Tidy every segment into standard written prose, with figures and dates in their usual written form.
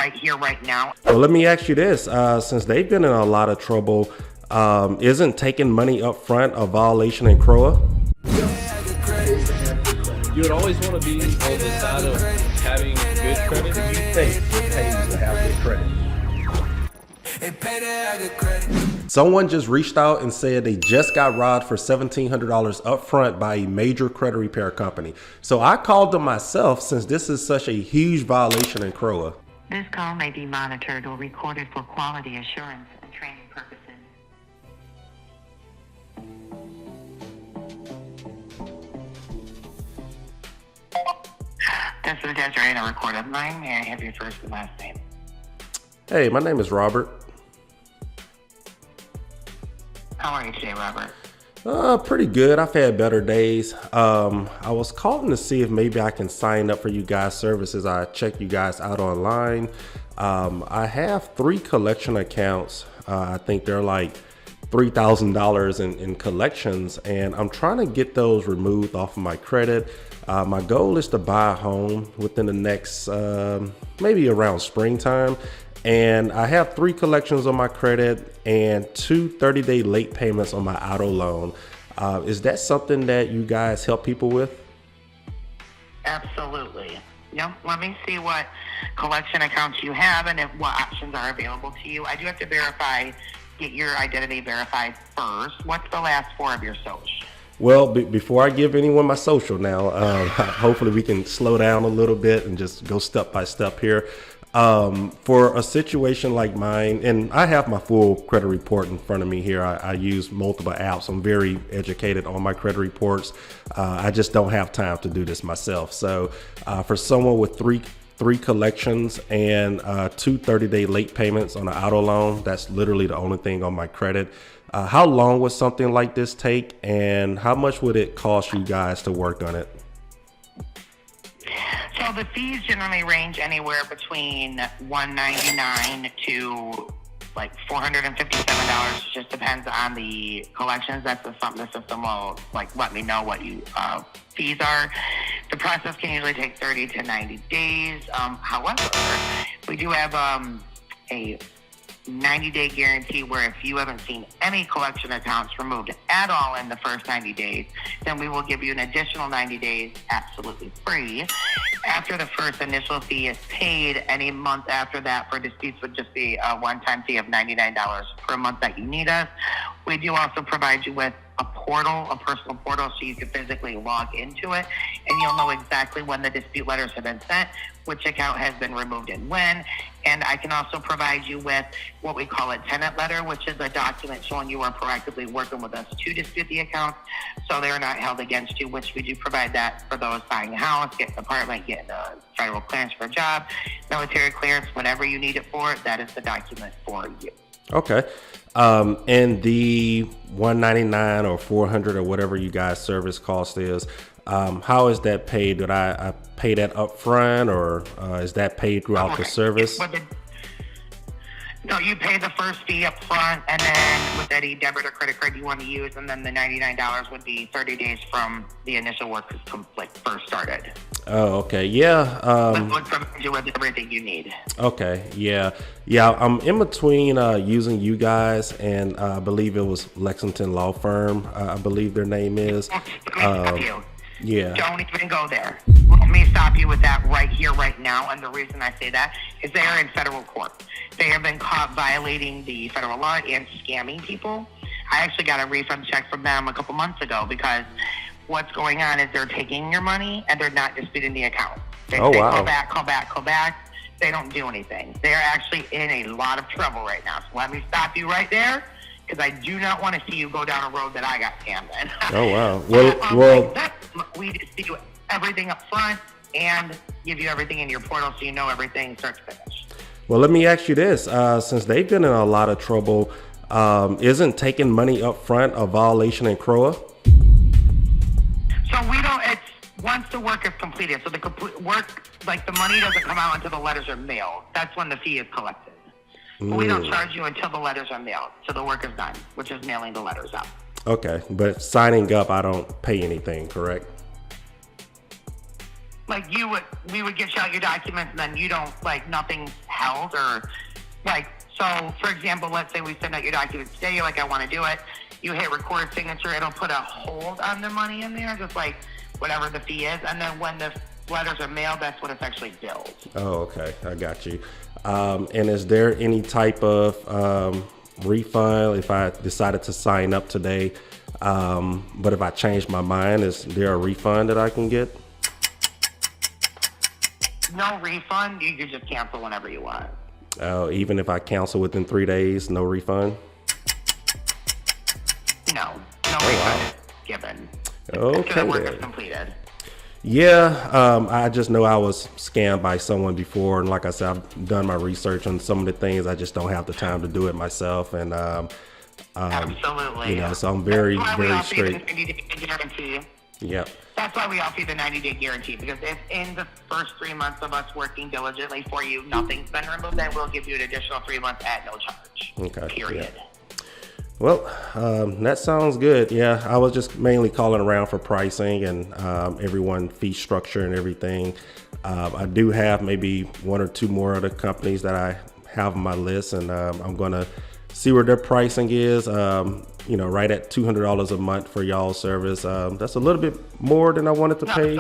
right here, right now. Well, let me ask you this. Since they've been in a lot of trouble, isn't taking money up front a violation in CROA? You would always want to be on the side of having good credit. You think it pays to have good credit? Someone just reached out and said they just got robbed for $1,700 up front by a major credit repair company. So I called them myself since this is such a huge violation in CROA. This call may be monitored or recorded for quality assurance and training purposes. This is Desiree on a recorded line. May I have your first and last name? Hey, my name is Robert. How are you today, Robert? Pretty good. I've had better days. I was calling to see if maybe I can sign up for you guys' services. I checked you guys out online. I have 3 collection accounts. I think they're like $3,000 in collections, and I'm trying to get those removed off of my credit. My goal is to buy a home within the next, maybe around springtime. And I have 3 collections on my credit and 2 30-day late payments on my auto loan. Is that something that you guys help people with? Absolutely. Yep. Let me see what collection accounts you have and what options are available to you. I do have to get your identity verified first. What's the last 4 of your social? Well, before I give anyone my social now, hopefully we can slow down a little bit and just go step by step here. For a situation like mine, and I have my full credit report in front of me here. I use multiple apps. I'm very educated on my credit reports. I just don't have time to do this myself. So for someone with three collections and 2 30-day late payments on an auto loan, that's literally the only thing on my credit. How long would something like this take, and how much would it cost you guys to work on it? So the fees generally range anywhere between $199 to like $457. It just depends on the collections. That's something the system will let me know what you fees are. The process can usually take 30 to 90 days. However, we do have a 90-day guarantee where if you haven't seen any collection accounts removed at all in the first 90 days, then we will give you an additional 90 days absolutely free. After the first initial fee is paid, any month after that for disputes would just be a one-time fee of $99 per month that you need us. We do also provide you with a portal, a personal portal, so you can physically log into it, and you'll know exactly when the dispute letters have been sent, which account has been removed and when. And I can also provide you with what we call a tenant letter, which is a document showing you are proactively working with us to dispute the account, so they're not held against you, which we do provide that for those buying a house, getting an apartment, getting a federal clearance for a job, military clearance, whatever you need it for, that is the document for you. Okay. And the $199 or $400 or whatever you guys service cost is, how is that paid? Did I pay that up front, or is that paid throughout the service? No, you pay the first fee up front, and then with any debit or credit card you want to use, and then the $99 would be 30 days from the initial work first started. Oh, okay. Yeah. Would provide you with everything you need. Okay. Yeah. I'm in between using you guys and I believe it was Lexington Law Firm. I believe their name is. Yeah. Don't even go there. Let me stop you with that right here, right now. And the reason I say that is they are in federal court. They have been caught violating the federal law and scamming people. I actually got a refund check from them a couple months ago because what's going on is they're taking your money and they're not disputing the account. They say, wow, call back. They don't do anything. They're actually in a lot of trouble right now. So let me stop you right there, because I do not want to see you go down a road that I got scammed in. Oh, wow. Well, we just do everything up front and give you everything in your portal so you know everything start to finish. Well, let me ask you this. Since they've been in a lot of trouble, isn't taking money up front a violation in CROA? So we don't, it's once the work is completed. So the complete work, the money doesn't come out until the letters are mailed. That's when the fee is collected. But we don't charge you until the letters are mailed. So the work is done, which is mailing the letters up. Okay, but signing up, I don't pay anything, correct? like we would get you out your documents and then you don't, like, nothing's held, or like, so for example, let's say we send out your documents today, you're like, I want to do it. You hit record signature, it'll put a hold on the money in there, just like whatever the fee is. And then when the letters are mailed, that's when it's actually billed. Oh, okay. I got you. And is there any type of refund if I decided to sign up today, but if I change my mind, is there a refund that I can get? No refund. You can just cancel whenever you want. Oh, even if I cancel within 3 days, no refund? No refund is given. Okay, After the work then. is completed. Yeah, I just know I was scammed by someone before, and like I said, I've done my research on some of the things. I just don't have the time to do it myself, and Absolutely. you know, so I'm very, That's why we very offer you the straight. 90-day guarantee. Yep. That's why we offer you the 90-day guarantee, because if in the first 3 months of us working diligently for you, nothing's been removed, then we'll give you an additional 3 months at no charge. Okay. Period. Yeah. Well, that sounds good. Yeah, I was just mainly calling around for pricing and everyone fee structure and everything. I do have maybe 1 or 2 more other companies that I have on my list, and I'm going to see where their pricing is. You know, right at $200 a month for y'all's service. That's a little bit more than I wanted to pay.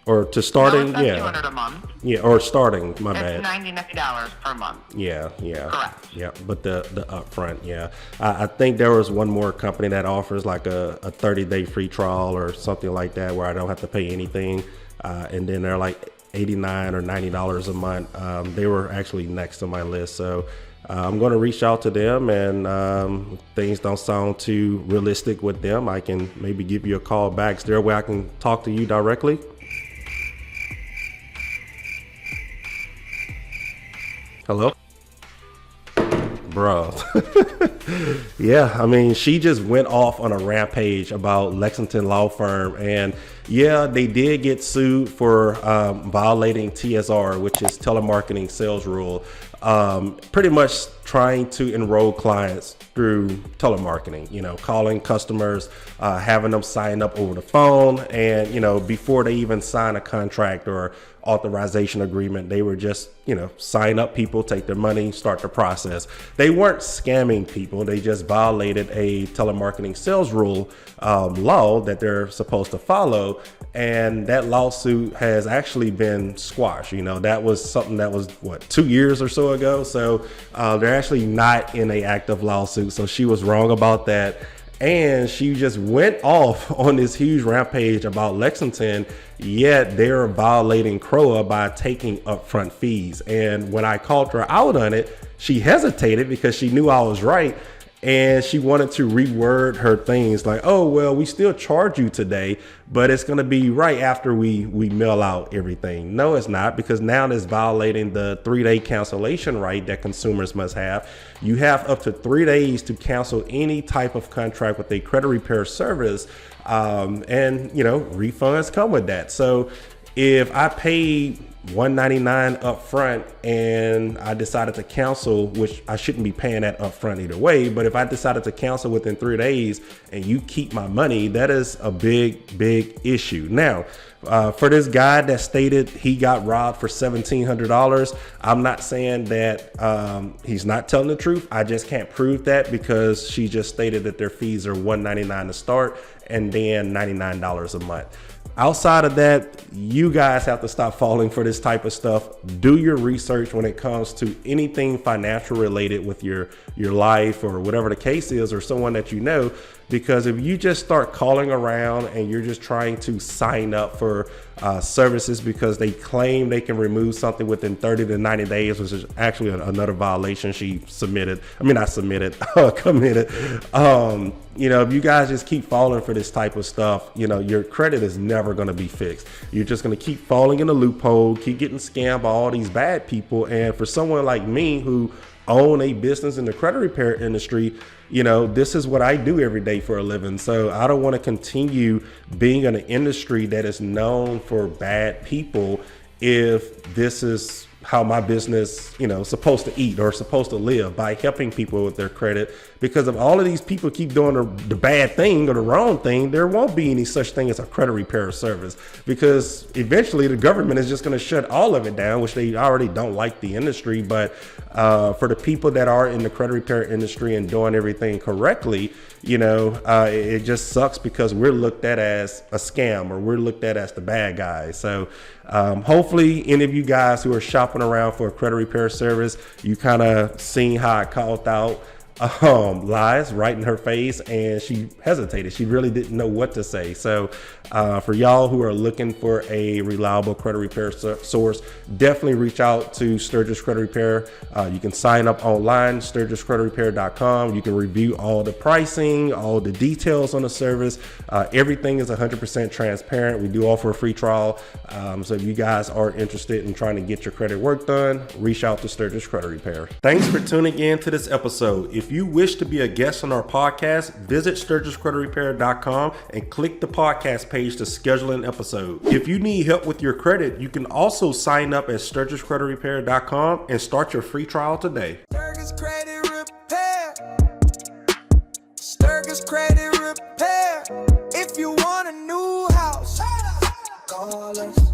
Or to starting, no, yeah. $200 a month. Yeah, or starting, my bad. It's $99 per month. Yeah. Correct. Yeah, but the upfront, yeah. I think there was one more company that offers like a 30-day free trial or something like that where I don't have to pay anything. And then they're like $89 or $90 a month. They were actually next on my list. So I'm going to reach out to them, and if things don't sound too realistic with them, I can maybe give you a call back. Is there a way I can talk to you directly? Hello? Bro. Yeah, I mean, she just went off on a rampage about Lexington Law Firm, and yeah, they did get sued for violating TSR, which is telemarketing sales rule. Pretty much trying to enroll clients through telemarketing, you know, calling customers, having them sign up over the phone, and, you know, before they even sign a contract or authorization agreement, they were just, you know, sign up people, take their money, start the process. They weren't scamming people. They just violated a telemarketing sales rule law that they're supposed to follow. And that lawsuit has actually been squashed. You know, that was something that was, what, 2 years or so ago. So they're actually not in a active lawsuit. So she was wrong about that. And she just went off on this huge rampage about Lexington, yet they're violating CROA by taking upfront fees. And when I called her out on it, she hesitated because she knew I was right. And she wanted to reword her things like, oh, well, we still charge you today, but it's going to be right after we mail out everything. No, it's not, because now it's violating the 3-day cancellation right that consumers must have. You have up to 3 days to cancel any type of contract with a credit repair service. And, you know, refunds come with that. So if I paid $199 up front and I decided to cancel, which I shouldn't be paying that up front either way, but if I decided to cancel within 3 days and you keep my money, that is a big issue. Now, for this guy that stated he got robbed for $1,700, I'm not saying that he's not telling the truth. I just can't prove that because she just stated that their fees are $199 to start and then $99 a month. Outside of that, you guys have to stop falling for this type of stuff. Do your research when it comes to anything financial related with your life or whatever the case is, or someone that you know, because if you just start calling around and you're just trying to sign up for services because they claim they can remove something within 30 to 90 days, which is actually another violation she submitted. I mean, not submitted, committed. You know, if you guys just keep falling for this type of stuff, you know, your credit is never going to be fixed. You're just going to keep falling in a loophole, keep getting scammed by all these bad people. And for someone like me who own a business in the credit repair industry, you know, this is what I do every day for a living. So I don't want to continue being in an industry that is known for bad people if this is how my business, supposed to eat or supposed to live, by helping people with their credit. Because if all of these people keep doing the bad thing or the wrong thing, there won't be any such thing as a credit repair service, because eventually the government is just going to shut all of it down, which they already don't like the industry. But for the people that are in the credit repair industry and doing everything correctly, it just sucks because we're looked at as a scam, or we're looked at as the bad guys. So hopefully any of you guys who are shopping around for a credit repair service, you kind of seen how I called out lies right in her face, and she hesitated. She really didn't know what to say. So for y'all who are looking for a reliable credit repair source, definitely reach out to Stirgus Credit Repair. You can sign up online, stirguscreditrepair.com. You can review all the pricing, all the details on the service. Everything is 100% transparent. We do offer a free trial. So if you guys are interested in trying to get your credit work done, reach out to Stirgus Credit Repair. Thanks for tuning in to this episode. If you wish to be a guest on our podcast, visit stirguscreditrepair.com and click the podcast page to schedule an episode. If you need help with your credit, you can also sign up at stirguscreditrepair.com and start your free trial today. Stirgus Credit Repair. Stirgus Credit Repair. If you want a new house, call us.